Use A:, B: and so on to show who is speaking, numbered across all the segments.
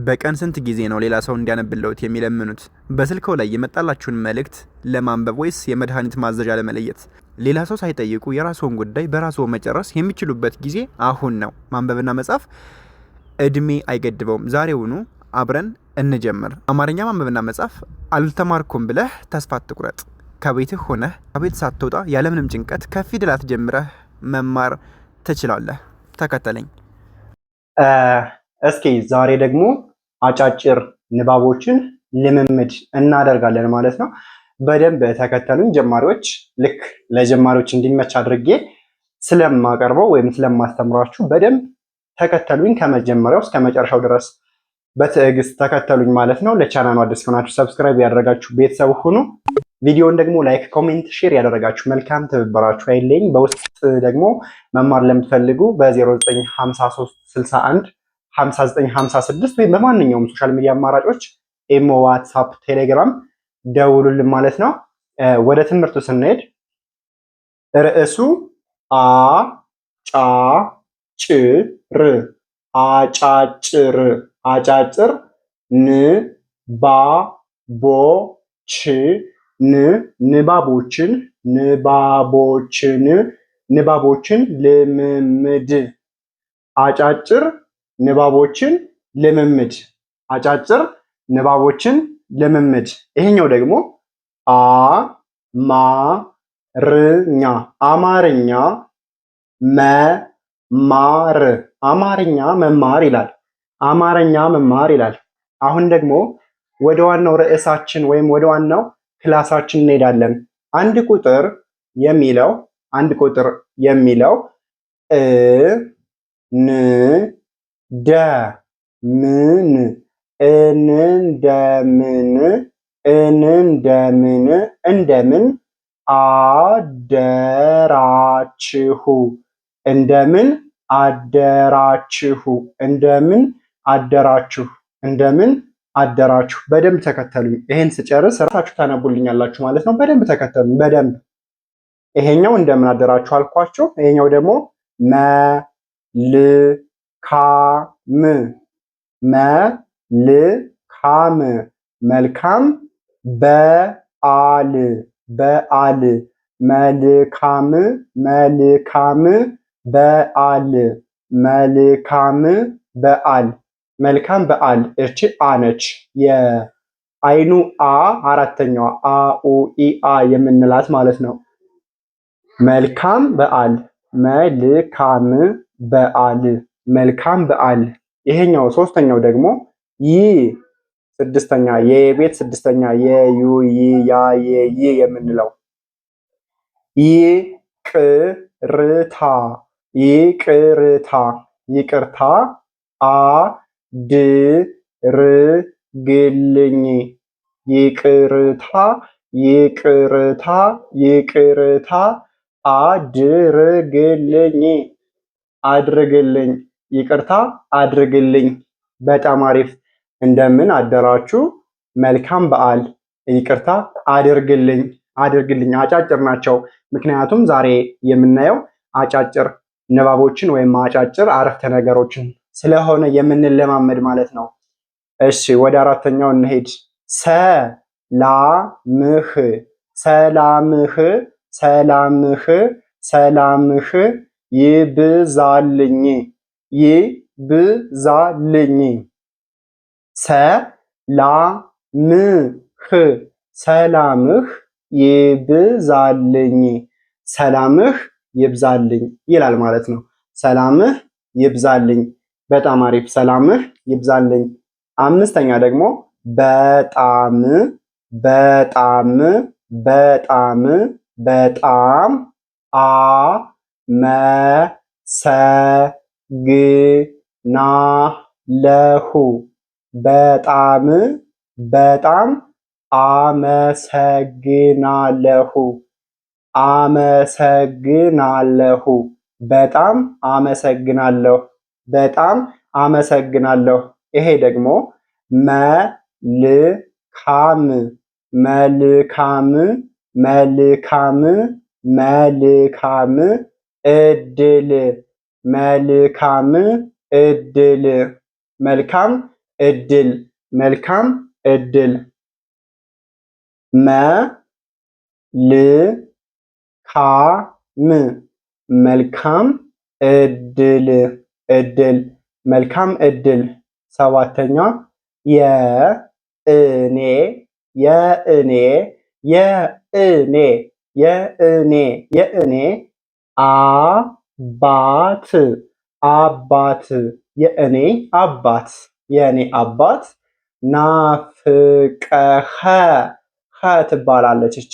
A: በቀን ስንት ጊዜ ነው ሌላ ሰው እንዲያነብልዎት የሚለምኑት? በስልክዎ ላይ የመጣላችሁን መልእክት ለማንበብ ወይስ የመድኃኒት ማዘዣ ለመለየት? ሌላ ሰው ሳይጠይቁ የራስዎን ጉዳይ በራስዎ መጨረስ የሚችሉበት ጊዜ አሁን ነው። ማንበብና መጻፍ እድሜ አይገድበውም። ዛሬውኑ አብረን እንጀምር። አማርኛ ማንበብና መጻፍ አልተማርኩም ብለህ ተስፋ አትቁረጥ። ከቤትህ ሆነህ ከቤት ሳትወጣ ያለምንም ጭንቀት ከፊደላት ጀምረህ መማር ትችላለህ። ተከተለኝ።
B: እስኪ ዛሬ ደግሞ አጫጭር ንባቦችን ልምምድ እናደርጋለን ማለት ነው። በደንብ ተከተሉኝ ጀማሪዎች። ልክ ለጀማሪዎች እንዲመች አድርጌ ስለማቀርበው ወይም ስለማስተምራችሁ በደንብ ተከተሉኝ። ከመጀመሪያው እስከ መጨረሻው ድረስ በትዕግስት ተከተሉኝ ማለት ነው። ለቻናሉ አዲስ ከሆናችሁ ሰብስክራይብ ያደረጋችሁ ቤተሰብ ሁኑ። ቪዲዮን ደግሞ ላይክ፣ ኮሜንት፣ ሼር ያደረጋችሁ መልካም ትብብራችሁ አይለኝ። በውስጥ ደግሞ መማር ለምትፈልጉ በ0953 61 5956 ወይም በማንኛውም ሶሻል ሚዲያ አማራጮች ኢሞ፣ ዋትስአፕ፣ ቴሌግራም ደውሉልን ማለት ነው። ወደ ትምህርቱ ስንሄድ ርዕሱ አጫጭር አጫጭር አጫጭር ንባቦችን ልምምድ አጫጭር ንባቦችን ልምምድ አጫጭር ንባቦችን ልምምድ። ይሄኛው ደግሞ አማርኛ መማር ይላል። አማርኛ መማር ይላል። አሁን ደግሞ ወደ ዋናው ርዕሳችን ወይም ወደ ዋናው ክላሳችን እንሄዳለን። አንድ ቁጥር የሚለው እንደምን አደራችሁ። በደንብ ተከተሉኝ። ይሄን ስጨርስ ራሳችሁ ታነቡልኛላችሁ ማለት ነው። በደንብ ተከተሉኝ። በደንብ ይሄኛው እንደምን አደራችሁ አልኳችሁ። ይሄኛው ደግሞ መልካም መልካም በዓል መልካም በዓል። እቺ አ ነች። የአይኑ አ አራተኛዋ ኡ ኢ አ የምንላት ማለት ነው። መልካም በዓል መልካም በዓል። ይሄኛው ሶስተኛው ደግሞ ስድስተኛ የቤት ስድስተኛ የዩ ይ ያ የ ይ የምንለው ይቅርታ አድርግልኝ አድርግልኝ ይቅርታ አድርግልኝ። በጣም አሪፍ። እንደምን አደራችሁ፣ መልካም በዓል፣ ይቅርታ አድርግልኝ። አጫጭር ናቸው። ምክንያቱም ዛሬ የምናየው አጫጭር ንባቦችን ወይም አጫጭር አረፍተ ነገሮችን ስለሆነ የምንለማመድ ማለት ነው። እሺ ወደ አራተኛው እንሄድ። ሰላምህ ይብዛልኝ ሰላምህ ይብዛልኝ ይላል ማለት ነው። ሰላምህ ይብዛልኝ። በጣም አሪፍ። ሰላምህ ይብዛልኝ። አምስተኛ ደግሞ በጣም አመሰግናለሁ። በጣም አመሰግናለሁ። በጣም አመሰግናለሁ። ይሄ ደግሞ መልካም እድል መልካም እድል መልካም እድል መልካም መልካም እድል እድል መልካም እድል። ሰባተኛ የእኔ የእኔ የእኔ የእኔ የእኔ አባት አባት የእኔ አባት የእኔ አባት ናፍቀኸ ኸ ትባላለች እቺ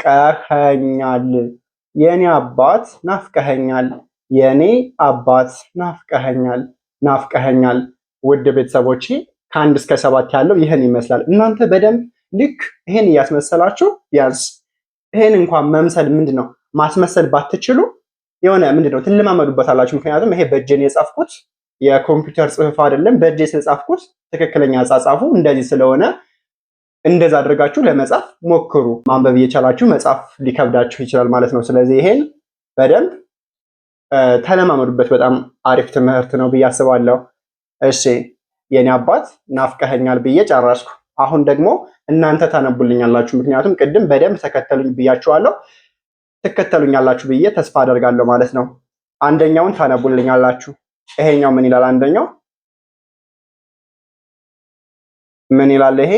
B: ናፍቀኸኛል የኔ አባት ናፍቀኸኛል የኔ አባት ናፍቀኸኛል ናፍቀኸኛል። ውድ ቤተሰቦቼ ከ1 እስከ 7 ያለው ይህን ይመስላል። እናንተ በደንብ ልክ ይሄን እያስመሰላችሁ ቢያንስ ይሄን እንኳን መምሰል ምንድነው ማስመሰል ባትችሉ የሆነ ምንድነው ትለማመዱበታላችሁ። ምክንያቱም ይሄ በእጄን የጻፍኩት የኮምፒውተር ጽሑፍ አይደለም። በእጄ ስለጻፍኩት ትክክለኛ አጻጻፉ እንደዚህ ስለሆነ እንደዛ አድርጋችሁ ለመጻፍ ሞክሩ። ማንበብ እየቻላችሁ መጻፍ ሊከብዳችሁ ይችላል ማለት ነው። ስለዚህ ይሄን በደንብ ተለማመዱበት። በጣም አሪፍ ትምህርት ነው ብዬ አስባለሁ። እሺ የኔ አባት ናፍቀኸኛል ብዬ ጨረስኩ። አሁን ደግሞ እናንተ ታነቡልኛላችሁ። ምክንያቱም ቅድም በደንብ ተከተሉኝ ብያችኋለሁ። ትከተሉኛላችሁ ብዬ ተስፋ አደርጋለሁ ማለት ነው። አንደኛውን ታነቡልኛላችሁ። ይሄኛው ምን ይላል? አንደኛው ምን ይላል? ይሄ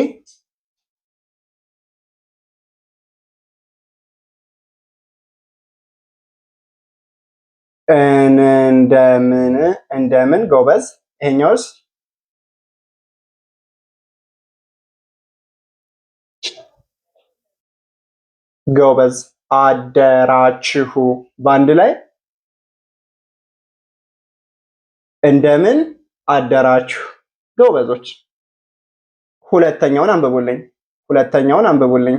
B: እንደምን ጎበዝ። ይሄኛውስ ጎበዝ አደራችሁ። በአንድ ላይ እንደምን አደራችሁ ጎበዞች። ሁለተኛውን አንብቡልኝ።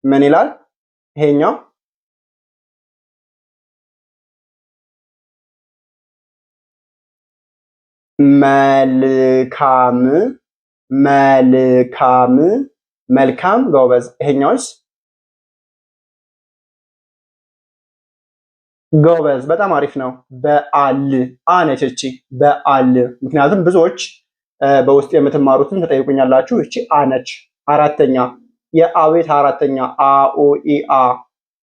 B: ምን ይላል ይሄኛው? መልካም መልካም ጎበዝ። ይሄኛውስ? ጎበዝ በጣም አሪፍ ነው። በዓል አነች እቺ በዓል። ምክንያቱም ብዙዎች በውስጥ የምትማሩትን ተጠይቁኛላችሁ። እቺ አነች። አራተኛ የአቤት አራተኛ አኦኢአ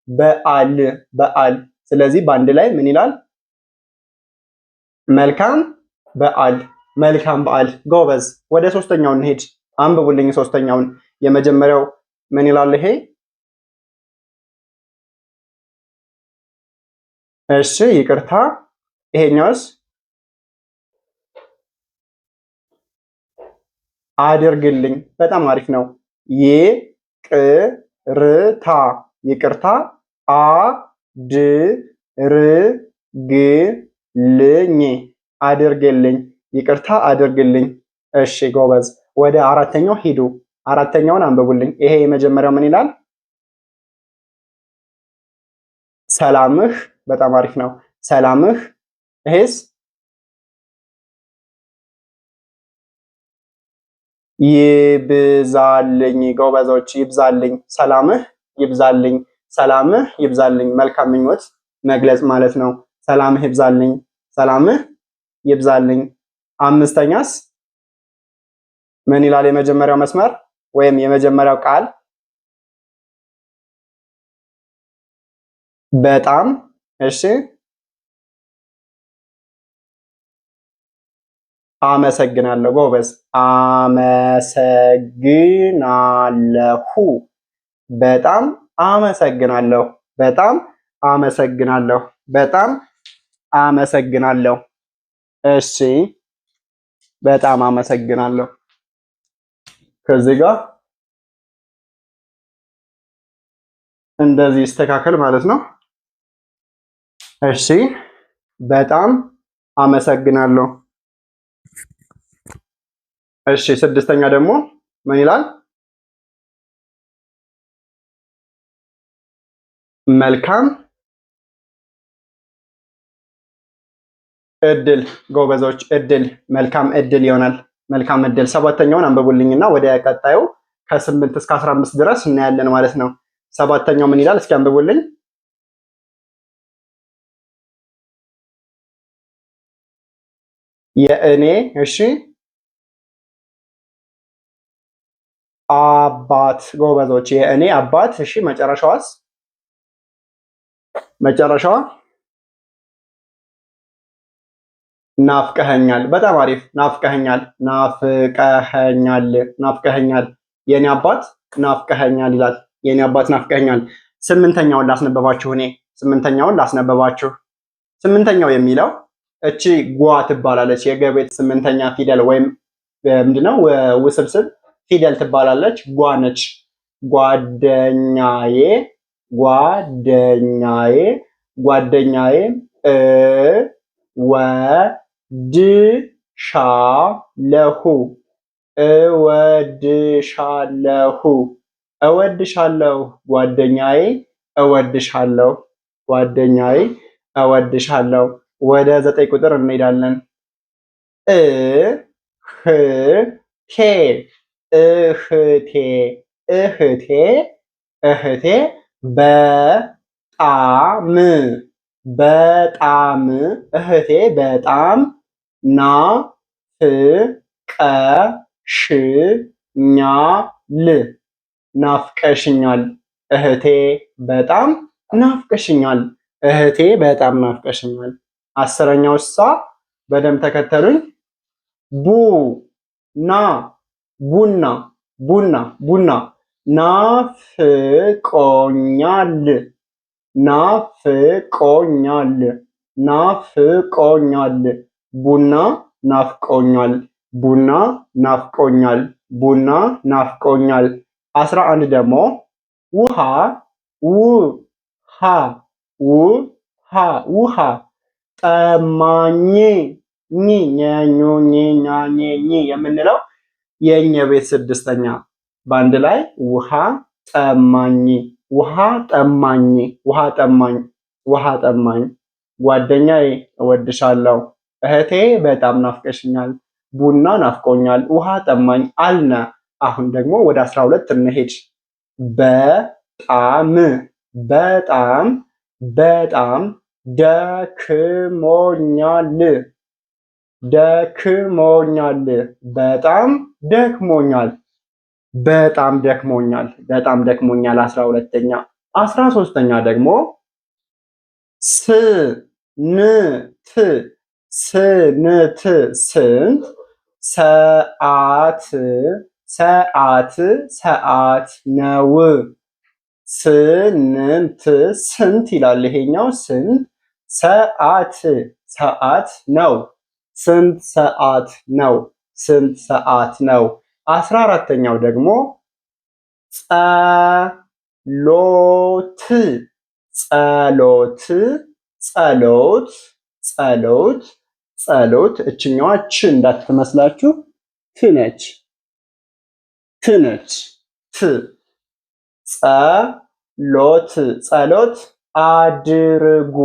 B: በዓል በዓል። ስለዚህ በአንድ ላይ ምን ይላል? መልካም በዓል መልካም በዓል። ጎበዝ። ወደ ሶስተኛው እንሄድ። አንብቡልኝ ሶስተኛውን። የመጀመሪያው ምን ይላል ይሄ? እሺ ይቅርታ። ይሄኛውስ? አድርግልኝ። በጣም አሪፍ ነው። ይቅርታ ይቅርታ አድርግልኝ አድርግልኝ ይቅርታ አድርግልኝ። እሺ ጎበዝ። ወደ አራተኛው ሂዱ። አራተኛውን አንብቡልኝ። ይሄ የመጀመሪያው ምን ይላል? ሰላምህ። በጣም አሪፍ ነው። ሰላምህ። ይሄስ? ይብዛልኝ። ጎበዞች ይብዛልኝ። ሰላምህ ይብዛልኝ። ሰላምህ ይብዛልኝ። መልካም ምኞት መግለጽ ማለት ነው። ሰላምህ ይብዛልኝ። ሰላምህ ይብዛልኝ። አምስተኛስ ምን ይላል? የመጀመሪያው መስመር ወይም የመጀመሪያው ቃል በጣም። እሺ አመሰግናለሁ። ጎበዝ። አመሰግናለሁ። በጣም አመሰግናለሁ። በጣም አመሰግናለሁ። በጣም አመሰግናለሁ። እሺ በጣም አመሰግናለሁ። ከዚህ ጋር እንደዚህ ይስተካከል ማለት ነው። እሺ በጣም አመሰግናለሁ። እሺ ስድስተኛ ደግሞ ምን ይላል? መልካም እድል። ጎበዞች እድል መልካም እድል ይሆናል። መልካም እድል። ሰባተኛውን አንብቡልኝና ወደ ቀጣዩ ከ8 እስከ 15 ድረስ እናያለን ማለት ነው። ሰባተኛው ምን ይላል? እስኪ አንብቡልኝ። የእኔ እሺ አባት ጎበዞች፣ የእኔ አባት። እሺ መጨረሻዋስ? መጨረሻዋ ናፍቀኸኛል። በጣም አሪፍ። ናፍቀኸኛል፣ ናፍቀኸኛል፣ ናፍቀኸኛል። የኔ አባት ናፍቀኸኛል ይላል። የኔ አባት ናፍቀኸኛል። ስምንተኛውን ላስነበባችሁ እኔ ስምንተኛውን ላስነበባችሁ። ስምንተኛው የሚለው እቺ ጓ ትባላለች። የገቤት ስምንተኛ ፊደል ወይም ምንድነው ውስብስብ ፊደል ትባላለች። ጓ ነች። ጓደኛዬ፣ ጓደኛዬ፣ ጓደኛዬ እወድሻለሁ፣ እወድሻለሁ፣ እወድሻለሁ። ጓደኛዬ እወድሻለሁ፣ ጓደኛዬ እወድሻለሁ። ወደ 9 ቁጥር እንሄዳለን። እህቴ፣ እህቴ፣ እህቴ፣ እህቴ በጣም፣ በጣም፣ እህቴ በጣም ናፍቀሽኛል፣ ናፍቀሽኛል። እህቴ በጣም ናፍቀሽኛል፣ እህቴ በጣም ናፍቀሽኛል። አስረኛው እሷ በደንብ ተከተሉኝ። ቡ ና፣ ቡና፣ ቡና፣ ቡና። ናፍቆኛል፣ ናፍቆኛል፣ ናፍቆኛል። ቡና ናፍቆኛል፣ ቡና ናፍቆኛል፣ ቡና ናፍቆኛል። 11 ደግሞ ውሃ፣ ውሃ፣ ውሃ፣ ውሃ። ጠማኝ፣ ኝ የምንለው የእኛ ቤት ስድስተኛ በአንድ ላይ ውሃ ጠማኝ፣ ውሃ ጠማኝ፣ ውሃ ጠማኝ፣ ውሃ ጠማኝ። ጓደኛዬ እወድሻለሁ፣ እህቴ በጣም ናፍቀሽኛል፣ ቡና ናፍቆኛል፣ ውሃ ጠማኝ አልነ። አሁን ደግሞ ወደ 12 እንሄድ። በጣም፣ በጣም፣ በጣም ደክሞኛል፣ ደክሞኛል፣ በጣም ደክሞኛል፣ በጣም ደክሞኛል፣ በጣም ደክሞኛል። 12ኛ 13ኛ ደግሞ ስንት፣ ስንት፣ ስንት። ሰዓት፣ ሰዓት፣ ሰዓት ነው። ስንት፣ ስንት ይላል ይሄኛው። ስንት ሰዓት፣ ሰዓት ነው። ስንት ሰዓት ነው፣ ስንት ሰዓት ነው። 14ኛው ደግሞ ጸሎት፣ ጸሎት፣ ጸሎት፣ ጸሎት፣ ጸሎት። እችኛዋ ች እንዳትመስላችሁ ት ነች፣ ት ነች፣ ት። ጸሎት፣ ጸሎት አድርጉ፣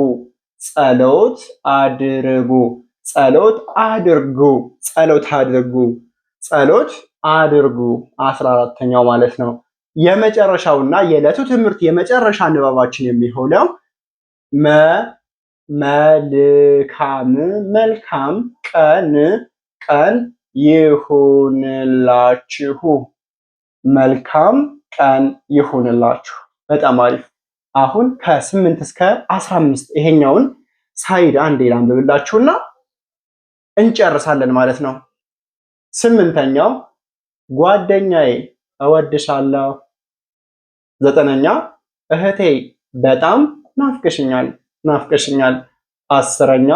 B: ጸሎት አድርጉ፣ ጸሎት አድርጉ፣ ጸሎት አድርጉ፣ ጸሎት አድርጉ። 14ኛው ማለት ነው። የመጨረሻውና የዕለቱ ትምህርት የመጨረሻ ንባባችን የሚሆነው መልካም፣ መልካም ቀን፣ ቀን ይሁንላችሁ፣ መልካም ቀን ይሁንላችሁ። በጣም አሪፍ። አሁን ከ8 እስከ 15 ይሄኛውን ሳይድ አንዴ ላንብብላችሁና እንጨርሳለን ማለት ነው። 8ኛው ጓደኛዬ እወድሻለሁ። 9ኛ እህቴ በጣም ናፍቀሽኛል፣ ናፍቀሽኛል። 10ኛ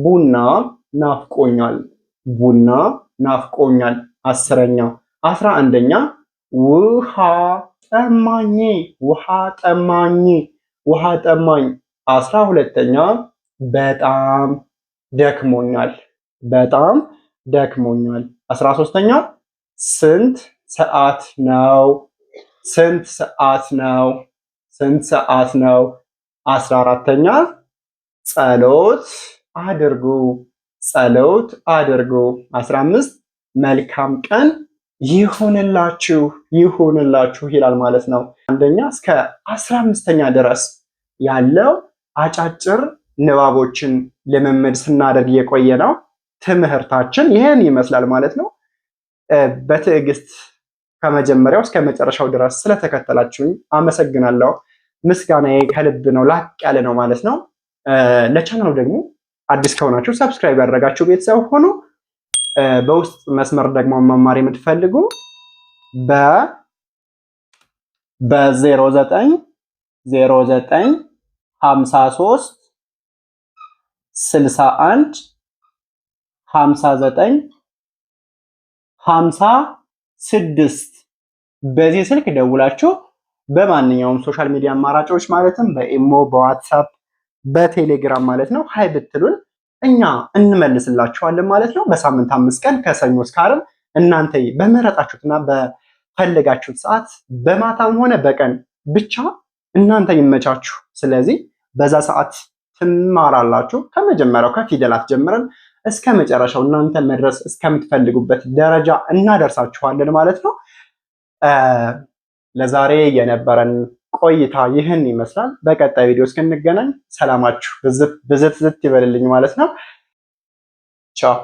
B: ቡና ናፍቆኛል፣ ቡና ናፍቆኛል። 10ኛ 11ኛ ውሃ ጠማኝ፣ ውሃ ጠማኝ፣ ውሃ ጠማኝ። 12ኛ በጣም ደክሞኛል፣ በጣም ደክሞኛል። 13ኛ ስንት ሰዓት ነው፣ ስንት ሰዓት ነው፣ ስንት ሰዓት ነው። 14ኛ ጸሎት አድርጉ፣ ጸሎት አድርጉ። 15 መልካም ቀን ይሁንላችሁ፣ ይሁንላችሁ ይላል ማለት ነው። አንደኛ እስከ 15ኛ ድረስ ያለው አጫጭር ንባቦችን ልምምድ ስናደርግ የቆየ ነው። ትምህርታችን ይህን ይመስላል ማለት ነው። በትዕግስት ከመጀመሪያው እስከ መጨረሻው ድረስ ስለተከተላችሁኝ አመሰግናለሁ። ምስጋናዬ ከልብ ነው፣ ላቅ ያለ ነው ማለት ነው። ለቻናሉ ደግሞ አዲስ ከሆናችሁ ሰብስክራይብ ያደረጋችሁ ቤተሰብ ሆኑ። በውስጥ መስመር ደግሞ መማር የምትፈልጉ በ090953 61 59 56 በዚህ ስልክ ደውላችሁ በማንኛውም ሶሻል ሚዲያ አማራጮች ማለትም በኢሞ፣ በዋትሳፕ፣ በቴሌግራም ማለት ነው ሀይ ብትሉን እኛ እንመልስላችኋለን ማለት ነው። በሳምንት 5 ቀን ከሰኞ እስከ ዓርብ እናንተ በመረጣችሁትና በፈለጋችሁት ሰዓት በማታም ሆነ በቀን ብቻ እናንተ ይመቻችሁ። ስለዚህ በዛ ሰዓት ትማራላችሁ። ከመጀመሪያው ከፊደላት ጀምረን እስከ መጨረሻው እናንተ መድረስ እስከምትፈልጉበት ደረጃ እናደርሳችኋለን ማለት ነው። ለዛሬ የነበረን ቆይታ ይህን ይመስላል። በቀጣይ ቪዲዮ እስክንገናኝ ሰላማችሁ ብዝት ይበልልኝ ማለት ነው። ቻው።